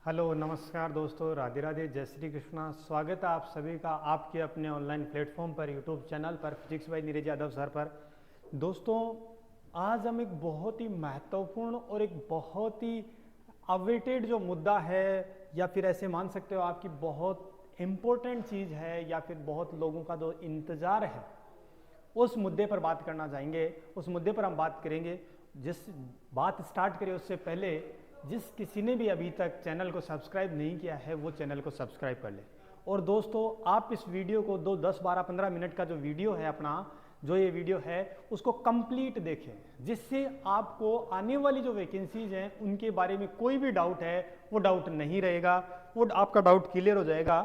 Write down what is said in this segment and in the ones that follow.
Hello नमस्कार दोस्तों, राधे राधे, जय श्री कृष्णा। स्वागत है आप सभी का आपके अपने ऑनलाइन प्लेटफॉर्म पर, यूट्यूब चैनल पर, physics bye Neeraj Yadav sir पर। दोस्तों, आज हम एक बहुत ही महत्वपूर्ण और एक बहुत ही अवेटेड जो मुद्दा है, या फिर ऐसे मान सकते हो आपकी बहुत इम्पोर्टेंट चीज़ है, या फिर बहुत लोगों का जो इंतज़ार है, उस मुद्दे पर बात करना चाहेंगे। उस मुद्दे पर हम बात करेंगे। जिस बात स्टार्ट करें उससे पहले, जिस किसी ने भी अभी तक चैनल को सब्सक्राइब नहीं किया है वो चैनल को सब्सक्राइब कर ले। और दोस्तों, आप इस वीडियो को 10, 12, 15 मिनट का जो वीडियो है अपना, जो ये वीडियो है उसको कंप्लीट देखें, जिससे आपको आने वाली जो वैकेंसीज हैं उनके बारे में कोई भी डाउट है वो डाउट नहीं रहेगा, वो आपका डाउट क्लियर हो जाएगा।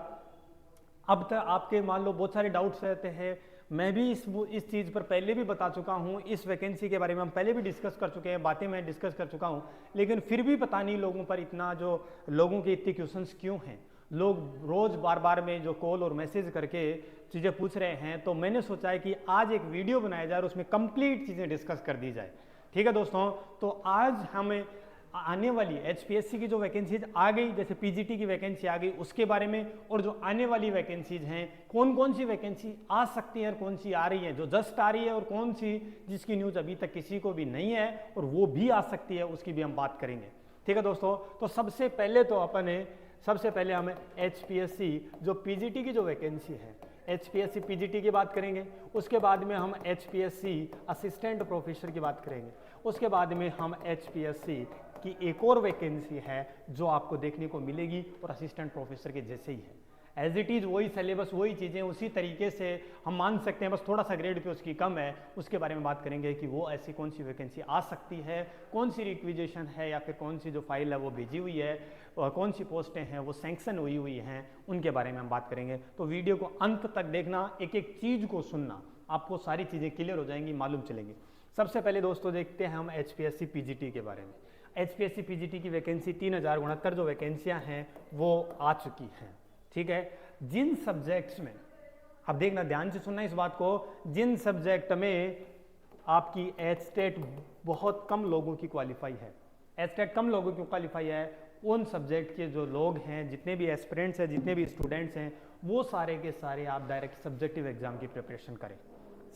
अब तक आपके मान लो बहुत सारे डाउट्स रहते हैं, मैं भी इस चीज़ पर पहले भी बता चुका हूँ, इस वैकेंसी के बारे में हम पहले भी डिस्कस कर चुके हैं, बातें मैं डिस्कस कर चुका हूँ, लेकिन फिर भी पता नहीं लोगों पर इतना जो लोगों के इतने क्वेश्चंस क्यों हैं। लोग रोज़ बार बार में जो कॉल और मैसेज करके चीज़ें पूछ रहे हैं, तो मैंने सोचा है कि आज एक वीडियो बनाया जाए और उसमें कंप्लीट चीज़ें डिस्कस कर दी जाए। ठीक है दोस्तों, तो आज हमें आने वाली एचपीएससी की जो वैकेंसीज आ गई, जैसे पीजीटी की वैकेंसी आ गई, उसके बारे में, और जो आने वाली वैकेंसीज हैं, कौन कौन सी वैकेंसी आ सकती है और कौन सी आ रही है, जो जस्ट आ रही है, और कौन सी जिसकी न्यूज़ अभी तक किसी को भी नहीं है और वो भी आ सकती है, उसकी भी हम बात करेंगे। ठीक है दोस्तों, तो सबसे पहले हमें एचपीएससी जो पीजीटी की जो वैकेंसी है, एचपीएससी पीजीटी की बात करेंगे। उसके बाद में हम एचपीएससी असिस्टेंट प्रोफेसर की बात करेंगे। उसके बाद में हम एचपीएससी की एक और वैकेंसी है जो आपको देखने को मिलेगी और असिस्टेंट प्रोफेसर के जैसे ही है, एज इट इज़ वही सिलेबस, वही चीज़ें, उसी तरीके से हम मान सकते हैं, बस थोड़ा सा ग्रेड पे उसकी कम है। उसके बारे में बात करेंगे कि वो ऐसी कौन सी वैकेंसी आ सकती है, कौन सी रिक्विजिशन है, या फिर कौन सी जो फाइल है वो भेजी हुई है, और कौन सी पोस्टें हैं वो सैंक्शन हुई हैं, उनके बारे में हम बात करेंगे। तो वीडियो को अंत तक देखना, एक एक चीज़ को सुनना, आपको सारी चीज़ें क्लियर हो जाएंगी, मालूम चलेंगी। सबसे पहले दोस्तों देखते हैं हम एचपीएससी पीजीटी के बारे में। एचपीएससी पीजीटी की वैकेंसी 3069 जो वैकेंसियां हैं वो आ चुकी हैं। ठीक है, जिन सब्जेक्ट्स में, अब देखना ध्यान से सुनना इस बात को, जिन सब्जेक्ट में आपकी एचटेट बहुत कम लोगों की क्वालिफाई है, एचटेट कम लोगों की क्वालिफाई है, उन सब्जेक्ट के जो लोग हैं, जितने भी एस्पिरेंट्स हैं, जितने भी स्टूडेंट्स हैं, वो सारे के सारे आप डायरेक्ट सब्जेक्टिव एग्जाम की प्रिपरेशन करें।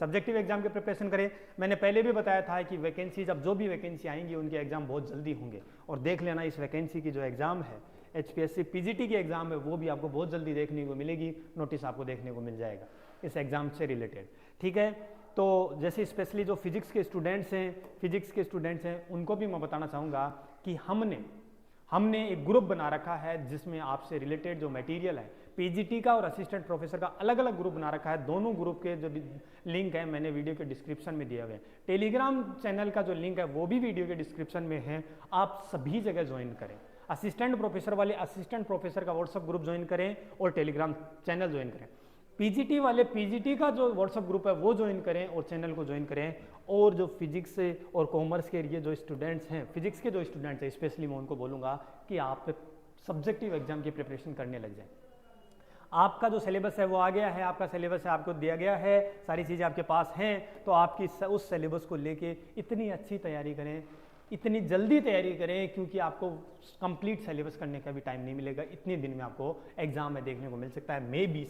सब्जेक्टिव एग्जाम की प्रिपरेशन करें। मैंने पहले भी बताया था कि वैकेंसीज, अब जो भी वैकेंसी आएंगी उनके एग्जाम बहुत जल्दी होंगे, और देख लेना इस वैकेंसी की जो एग्जाम है, एचपीएससी पीजीटी की एग्जाम है, वो भी आपको बहुत जल्दी देखने को मिलेगी, नोटिस आपको देखने को मिल जाएगा इस एग्जाम से रिलेटेड। ठीक है, तो जैसे स्पेशली जो फिजिक्स के स्टूडेंट्स हैं उनको भी मैं बताना चाहूँगा कि हमने एक ग्रुप बना रखा है जिसमें आपसे रिलेटेड जो मटेरियल है, पीजीटी का और असिस्टेंट प्रोफेसर का अलग अलग ग्रुप बना रखा है। दोनों ग्रुप के जो लिंक है मैंने वीडियो के डिस्क्रिप्शन में दिए हुए हैं। टेलीग्राम चैनल का जो लिंक है वो भी वीडियो के डिस्क्रिप्शन में है, आप सभी जगह ज्वाइन करें। असिस्टेंट प्रोफेसर वाले असिस्टेंट प्रोफेसर का व्हाट्सअप ग्रुप ज्वाइन करें और टेलीग्राम चैनल ज्वाइन करें। पीजीटी वाले पीजीटी का जो व्हाट्सअप ग्रुप है वो ज्वाइन करें और चैनल को ज्वाइन करें। और जो फिजिक्स और कॉमर्स के लिए जो स्टूडेंट्स हैं, फिजिक्स के जो स्टूडेंट्स हैं स्पेशली, मैं उनको बोलूँगा कि आप सब्जेक्टिव एग्जाम की प्रिपरेशन करने लग जाएं। आपका जो सिलेबस है वो आ गया है, आपका सिलेबस है आपको दिया गया है, सारी चीज़ें आपके पास हैं, तो आपकी उस सिलेबस को लेके इतनी अच्छी तैयारी करें, इतनी जल्दी तैयारी करें, क्योंकि आपको कंप्लीट सिलेबस करने का भी टाइम नहीं मिलेगा। इतने दिन में आपको एग्जाम में देखने को मिल सकता है, मे बी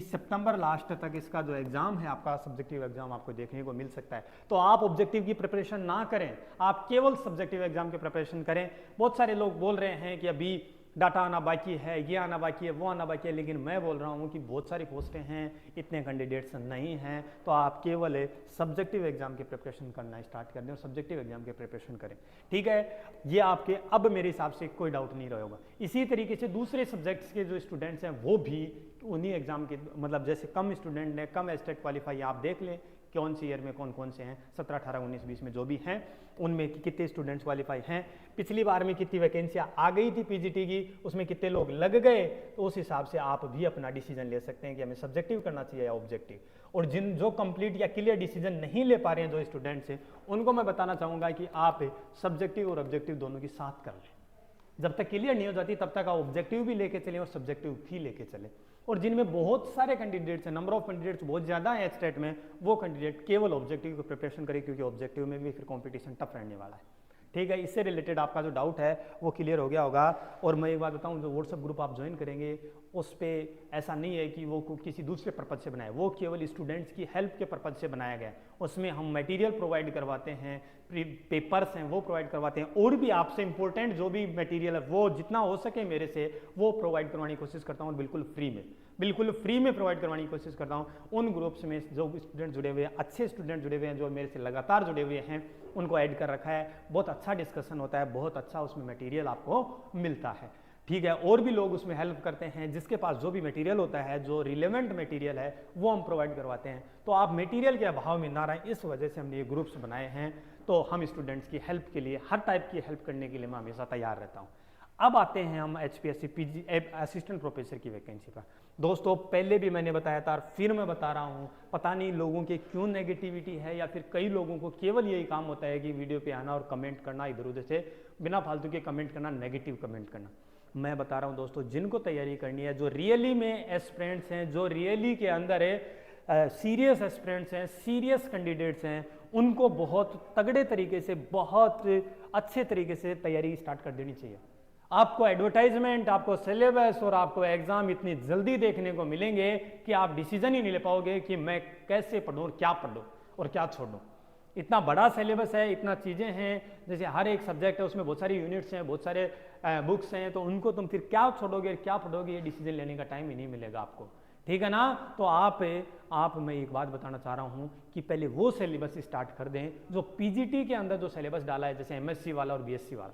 सितंबर लास्ट तक इसका जो एग्जाम है, आपका सब्जेक्टिव एग्जाम आपको देखने को मिल सकता है। तो आप ऑब्जेक्टिव की प्रिपरेशन ना करें, आप केवल सब्जेक्टिव एग्जाम की प्रिपरेशन करें। बहुत सारे लोग बोल रहे हैं कि अभी डाटा आना बाकी है, ये आना बाकी है, वो आना बाकी है, लेकिन मैं बोल रहा हूँ कि बहुत सारी पोस्टें हैं, इतने कैंडिडेट्स नहीं हैं, तो आप केवल सब्जेक्टिव एग्जाम की प्रिपरेशन करना स्टार्ट कर दें और सब्जेक्टिव एग्जाम की प्रिपरेशन करें। ठीक है, ये आपके अब मेरे हिसाब से कोई डाउट नहीं रहेगा। इसी तरीके से दूसरे सब्जेक्ट्स के जो स्टूडेंट्स हैं वो भी उन्हीं एग्जाम के, मतलब जैसे कम स्टूडेंट ने कम एस्टेट क्वालिफाई, आप देख लें कौन सी ईयर में कौन कौन से हैं, 17, 18, 19, 20 में जो भी हैं, उनमें कितने स्टूडेंट्स क्वालिफाई हैं, पिछली बार में कितनी वैकेंसियाँ आ गई थी पीजीटी की, उसमें कितने लोग लग गए, तो उस हिसाब से आप भी अपना डिसीजन ले सकते हैं कि हमें सब्जेक्टिव करना चाहिए या ऑब्जेक्टिव। और जो कंप्लीट या क्लियर डिसीजन नहीं ले पा रहे हैं जो स्टूडेंट्स हैं, उनको मैं बताना चाहूँगा कि आप सब्जेक्टिव और ऑब्जेक्टिव दोनों की साथ कर लें। जब तक क्लियर नहीं हो जाती तब तक आप ऑब्जेक्टिव भी लेके चलें और सब्जेक्टिव भी लेके चलें। और जिनमें बहुत सारे कैंडिडेट्स हैं, नंबर ऑफ कैंडिडेट्स बहुत ज़्यादा है स्टेट में, वो कैंडिडेट केवल ऑब्जेक्टिव की प्रिपरेशन करें, क्योंकि ऑब्जेक्टिव में भी फिर कंपटीशन टफ रहने वाला है। ठीक है, इससे रिलेटेड आपका जो डाउट है वो क्लियर हो गया होगा। और मैं एक बात बताऊं, जो व्हाट्सएप ग्रुप आप ज्वाइन करेंगे उस पर ऐसा नहीं है कि वो किसी दूसरे पर्पज से बनाए, वो केवल स्टूडेंट्स की हेल्प के पर्पज से बनाया गया है। उसमें हम मटेरियल प्रोवाइड करवाते हैं, पेपर्स हैं वो प्रोवाइड करवाते हैं, और भी आपसे इंपॉर्टेंट जो भी मटेरियल है वो जितना हो सके मेरे से वो प्रोवाइड करवाने की कोशिश करता हूँ, बिल्कुल फ्री में प्रोवाइड करवाने की कोशिश करता हूँ। उन ग्रुप्स में जो स्टूडेंट जुड़े हुए हैं, अच्छे स्टूडेंट जुड़े हुए हैं, जो मेरे से लगातार जुड़े हुए हैं, उनको ऐड कर रखा है। बहुत अच्छा डिस्कशन होता है, बहुत अच्छा उसमें मटेरियल आपको मिलता है। ठीक है, और भी लोग उसमें हेल्प करते हैं, जिसके पास जो भी मटेरियल होता है, जो रिलेवेंट मटेरियल है वो हम प्रोवाइड करवाते हैं। तो आप मटेरियल के अभाव में ना रहें, इस वजह से हमने ये ग्रुप्स बनाए हैं। तो हम स्टूडेंट्स की हेल्प के लिए, हर टाइप की हेल्प करने के लिए मैं हमेशा तैयार रहता हूँ। अब आते हैं हम HPSC PG असिस्टेंट प्रोफेसर की वैकेंसी पर। दोस्तों पहले भी मैंने बताया था, फिर मैं बता रहा हूँ, पता नहीं लोगों के क्यों नेगेटिविटी है, या फिर कई लोगों को केवल यही काम होता है कि वीडियो पे आना और कमेंट करना, इधर उधर से बिना फालतू के कमेंट करना, नेगेटिव कमेंट करना। मैं बता रहा हूँ दोस्तों, जिनको तैयारी करनी है, जो रियली में एस्पिरेंट्स हैं, जो रियली के अंदर है सीरियस एस्पिरेंट्स हैं, सीरियस कैंडिडेट्स हैं, उनको बहुत तगड़े तरीके से, बहुत अच्छे तरीके से तैयारी स्टार्ट कर देनी चाहिए। आपको एडवर्टाइजमेंट, आपको सिलेबस और आपको एग्जाम इतनी जल्दी देखने को मिलेंगे कि आप डिसीजन ही नहीं ले पाओगे कि मैं कैसे पढ़ूं और क्या पढ़ूं और क्या छोड़ूं। इतना बड़ा सिलेबस है, इतना चीज़ें हैं, जैसे हर एक सब्जेक्ट है उसमें बहुत सारी यूनिट्स हैं, बहुत सारे बुक्स हैं, तो उनको तुम फिर क्या छोड़ोगे, क्या पढ़ोगे, ये डिसीजन लेने का टाइम ही नहीं मिलेगा आपको। ठीक है ना। तो आप मैं एक बात बताना चाह रहा हूँ कि पहले वो सिलेबस स्टार्ट कर दें जो PGT के अंदर जो सिलेबस डाला है, जैसे MSc वाला और BSc वाला।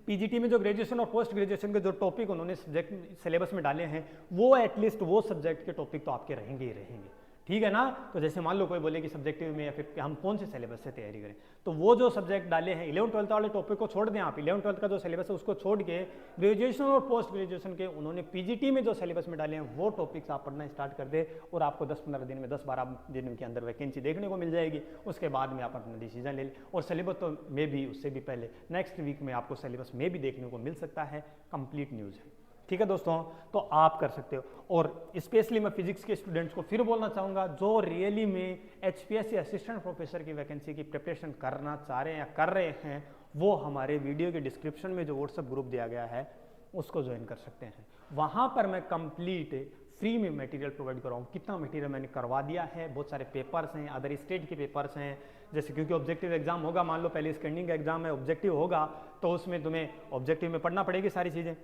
PGT में जो ग्रेजुएशन और पोस्ट ग्रेजुएशन के जो टॉपिक उन्होंने सब्जेक्ट सिलेबस में डाले हैं, वो एटलीस्ट वो सब्जेक्ट के टॉपिक तो आपके रहेंगे ही रहेंगे। ठीक है ना। तो जैसे मान लो कोई बोले कि सब्जेक्टिव में या फिर हम कौन से सिलेबस से तैयारी करें, तो वो जो सब्जेक्ट डाले हैं 11th-12th वाले टॉपिक को छोड़ दें आप, 11th-12th का जो सिलेबस है उसको छोड़ के ग्रेजुएशन और पोस्ट ग्रेजुएशन के उन्होंने PGT में जो सिलेबस में डाले हैं वो टॉपिक्स आप पढ़ना स्टार्ट कर दे, और आपको 10-15 दिन में, 10-12 दिन के अंदर वैकेंसी देखने को मिल जाएगी। उसके बाद में आप अपना डिसीजन ले लें, और सिलेबस तो में भी उससे भी पहले नेक्स्ट वीक में आपको सिलेबस में भी देखने को मिल सकता है, कंप्लीट न्यूज़ है। ठीक है दोस्तों, तो आप कर सकते हो। और स्पेशली मैं फिजिक्स के स्टूडेंट्स को फिर बोलना चाहूँगा, जो रियली में HPSC असिस्टेंट प्रोफेसर की वैकेंसी की प्रिपरेशन करना चाह रहे हैं या कर रहे हैं, वो हमारे वीडियो के डिस्क्रिप्शन में जो व्हाट्सएप ग्रुप दिया गया है उसको ज्वाइन कर सकते हैं। वहाँ पर मैं कंप्लीट फ्री में मटेरियल प्रोवाइड कर रहा हूँ। कितना मटेरियल मैंने करवा दिया है, बहुत सारे पेपर्स हैं, अदर स्टेट के पेपर्स हैं, जैसे क्योंकि ऑब्जेक्टिव एग्जाम होगा, मान लो पहले स्टैंडिंग का एग्जाम है, ऑब्जेक्टिव होगा, तो उसमें तुम्हें ऑब्जेक्टिव में पढ़ना पड़ेगी सारी चीज़ें,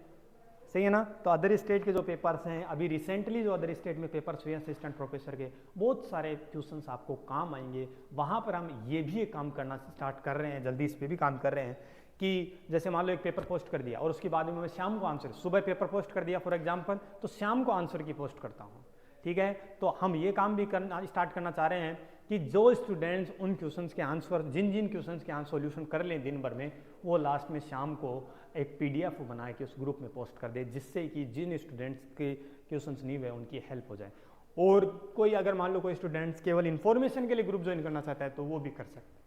सही है ना। तो अदर स्टेट के जो पेपर्स हैं, अभी रिसेंटली जो अदर स्टेट में पेपर्स हुए असिस्टेंट प्रोफेसर के, बहुत सारे क्वेश्चंस आपको काम आएंगे। वहाँ पर हम ये भी एक काम करना स्टार्ट कर रहे हैं, जल्दी इस पर भी काम कर रहे हैं कि जैसे मान लो एक पेपर पोस्ट कर दिया और उसके बाद में मैं शाम को आंसर, सुबह पेपर पोस्ट कर दिया फॉर एग्जाम्पल, तो शाम को आंसर की पोस्ट करता हूँ। ठीक है, तो हम ये काम भी करना स्टार्ट करना चाह रहे हैं कि जो स्टूडेंट्स उन क्वेश्चंस के आंसर, जिन क्वेश्चंस के आंसर सॉल्यूशन कर लें दिन भर में, वो लास्ट में शाम को एक PDF बना के उस ग्रुप में पोस्ट कर दे, जिससे कि जिन स्टूडेंट्स के क्वेश्चंस नहीं हुए उनकी हेल्प हो जाए। और कोई अगर मान लो कोई स्टूडेंट्स केवल इन्फॉर्मेशन के लिए ग्रुप ज्वाइन करना चाहता है तो वो भी कर सकता है,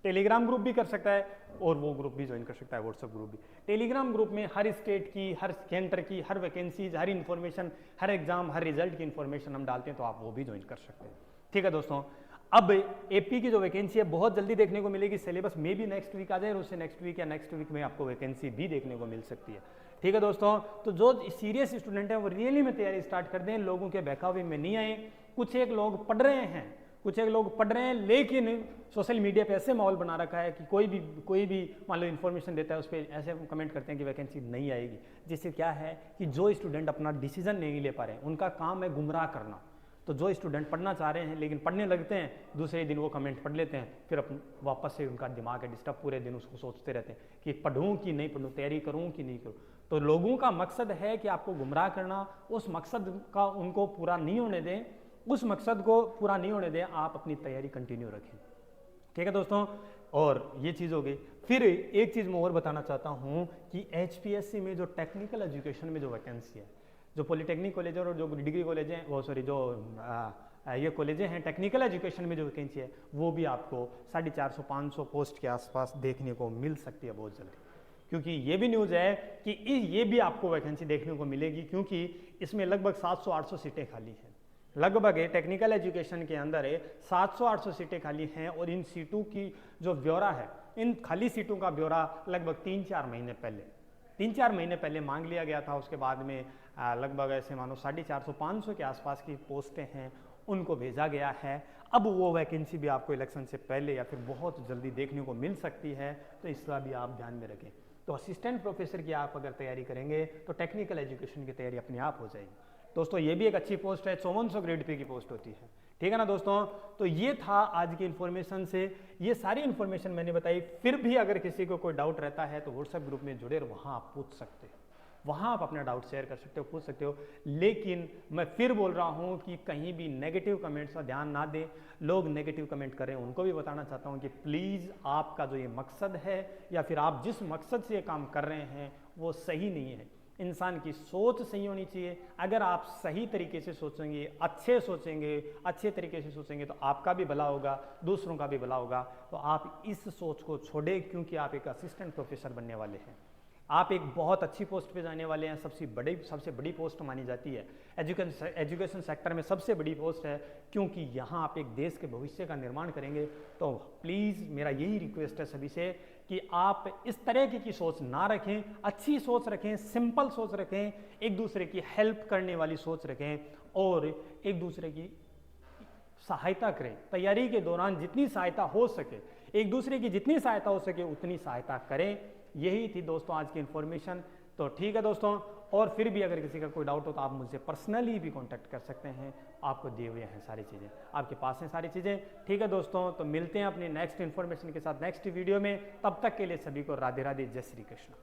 टेलीग्राम ग्रुप भी कर सकता है, और वो ग्रुप भी ज्वाइन कर सकता है, व्हाट्सएप ग्रुप भी। टेलीग्राम ग्रुप में हर स्टेट की, हर सेंटर की, हर वैकेंसीज, हर इन्फॉर्मेशन, हर एग्जाम, हर रिजल्ट की इन्फॉर्मेशन हम डालते हैं, तो आप वो भी ज्वाइन कर सकते हैं। ठीक है दोस्तों, अब AP की जो वैकेंसी है बहुत जल्दी देखने को मिलेगी, सिलेबस में भी नेक्स्ट वीक आ जाए, और उससे नेक्स्ट वीक या नेक्स्ट वीक में आपको वैकेंसी भी देखने को मिल सकती है। ठीक है दोस्तों, तो जो सीरियस स्टूडेंट है वो रियली में तैयारी स्टार्ट कर दें, लोगों के बहकावे में नहीं आए। कुछ एक लोग पढ़ रहे हैं, लेकिन सोशल मीडिया पे ऐसे माहौल बना रखा है कि कोई भी मान लो इन्फॉर्मेशन देता है उस पर ऐसे कमेंट करते हैं कि वैकेंसी नहीं आएगी, जिससे क्या है कि जो स्टूडेंट अपना डिसीजन नहीं ले पा रहे हैं उनका काम है गुमराह करना। तो जो स्टूडेंट पढ़ना चाह रहे हैं लेकिन पढ़ने लगते हैं, दूसरे दिन वो कमेंट पढ़ लेते हैं, फिर वापस से उनका दिमाग है डिस्टर्ब, पूरे दिन उसको सोचते रहते हैं कि पढ़ूं कि नहीं पढ़ूं, तैयारी करूं कि नहीं करूं। तो लोगों का मकसद है कि आपको गुमराह करना, उस मकसद का उनको पूरा नहीं होने दें, उस मकसद को पूरा नहीं होने दें, आप अपनी तैयारी कंटिन्यू रखें। ठीक है दोस्तों, और ये चीज़ हो गई। फिर एक चीज़ मैं और बताना चाहता हूँ कि HPSC में जो टेक्निकल एजुकेशन में जो वैकेंसी है, जो पॉलिटेक्निक कॉलेज और जो डिग्री कॉलेज हैं, वो सॉरी जो ये कॉलेजें हैं, टेक्निकल एजुकेशन में जो वैकेंसी है वो भी आपको 450-500 पोस्ट के आसपास देखने को मिल सकती है बहुत जल्दी। क्योंकि ये भी न्यूज़ है कि ये भी आपको वैकेंसी देखने को मिलेगी, क्योंकि इसमें लगभग 700-800 सीटें खाली हैं। लगभग टेक्निकल एजुकेशन के अंदर 700-800 सीटें खाली हैं और इन सीटों की जो ब्यौरा है, इन खाली सीटों का ब्यौरा लगभग 3-4 महीने पहले मांग लिया गया था। उसके बाद में लगभग ऐसे मानो 450-500 के आसपास की पोस्टें हैं, उनको भेजा गया है। अब वो वैकेंसी भी आपको इलेक्शन से पहले या फिर बहुत जल्दी देखने को मिल सकती है, तो इसका भी आप ध्यान में रखें। तो असिस्टेंट प्रोफेसर की आप अगर तैयारी करेंगे तो टेक्निकल एजुकेशन की तैयारी अपने आप हो जाएगी। दोस्तों ये भी एक अच्छी पोस्ट है, 5400 ग्रेड पे की पोस्ट होती है, ठीक है ना दोस्तों। तो ये था आज की इन्फॉर्मेशन से, ये सारी इन्फॉर्मेशन मैंने बताई। फिर भी अगर किसी को कोई डाउट रहता है तो व्हाट्सएप ग्रुप में जुड़े और वहाँ आप पूछ सकते हो, वहाँ आप अपना डाउट शेयर कर सकते हो, पूछ सकते हो। लेकिन मैं फिर बोल रहा हूँ कि कहीं भी नेगेटिव कमेंट्स का ध्यान ना दें। लोग नेगेटिव कमेंट कर रहे हैं, उनको भी बताना चाहता हूँ कि प्लीज़ आपका जो ये मकसद है या फिर आप जिस मकसद से ये काम कर रहे हैं वो सही नहीं है। इंसान की सोच सही होनी चाहिए। अगर आप सही तरीके से सोचेंगे, अच्छे तरीके से सोचेंगे तो आपका भी भला होगा, दूसरों का भी भला होगा। तो आप इस सोच को छोड़ें, क्योंकि आप एक असिस्टेंट प्रोफेसर बनने वाले हैं। आप एक बहुत अच्छी पोस्ट पे जाने वाले हैं। सबसे बड़ी पोस्ट मानी जाती है, एजुकेशन सेक्टर में सबसे बड़ी पोस्ट है, क्योंकि यहाँ आप एक देश के भविष्य का निर्माण करेंगे। तो प्लीज़ मेरा यही रिक्वेस्ट है सभी से कि आप इस तरह की सोच ना रखें, अच्छी सोच रखें, सिंपल सोच रखें, एक दूसरे की हेल्प करने वाली सोच रखें और एक दूसरे की सहायता करें। तैयारी के दौरान जितनी सहायता हो सके, एक दूसरे की जितनी सहायता हो सके उतनी सहायता करें। यही थी दोस्तों आज की इन्फॉर्मेशन। तो ठीक है दोस्तों, और फिर भी अगर किसी का कोई डाउट हो तो आप मुझसे पर्सनली भी कांटेक्ट कर सकते हैं। आपको दिए हुए हैं सारी चीज़ें, आपके पास हैं सारी चीज़ें। ठीक है दोस्तों, तो मिलते हैं अपनी नेक्स्ट इन्फॉर्मेशन के साथ नेक्स्ट वीडियो में। तब तक के लिए सभी को राधे राधे, जय श्री कृष्ण।